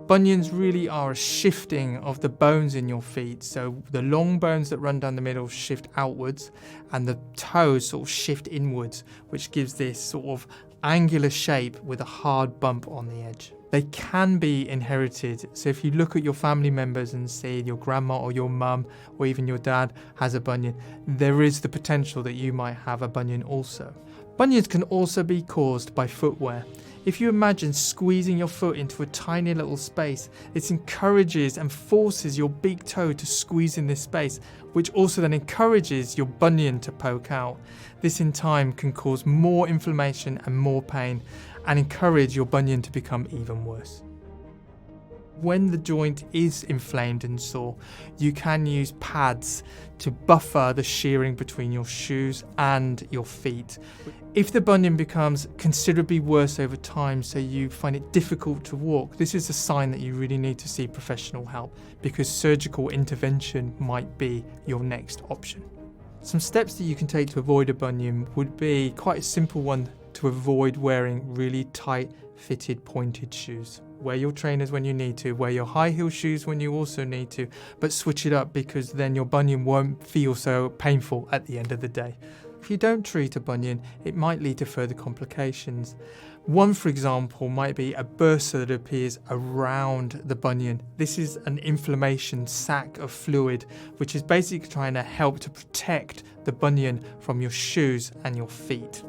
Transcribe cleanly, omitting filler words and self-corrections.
Bunions really are a shifting of the bones in your feet. So the long bones that run down the middle shift outwards and the toes sort of shift inwards, which gives this sort of angular shape with a hard bump on the edge. They can be inherited. So if you look at your family members and say your grandma or your mum or even your dad has a bunion, there is the potential that you might have a bunion also. Bunions can also be caused by footwear. If you imagine squeezing your foot into a tiny little space, it encourages and forces your big toe to squeeze in this space, which also then encourages your bunion to poke out. This in time can cause more inflammation and more pain and encourage your bunion to become even worse. When the joint is inflamed and sore, you can use pads to buffer the shearing between your shoes and your feet. If the bunion becomes considerably worse over time, so you find it difficult to walk, this is a sign that you really need to see professional help, because surgical intervention might be your next option. Some steps that you can take to avoid a bunion would be quite a simple one: to avoid wearing really tight fitted pointed shoes. Wear your trainers when you need to, wear your high heel shoes when you also need to, but switch it up, because then your bunion won't feel so painful at the end of the day. If you don't treat a bunion, it might lead to further complications. One, for example, might be a bursa that appears around the bunion. This is an inflammation sac of fluid, which is basically trying to help to protect the bunion from your shoes and your feet.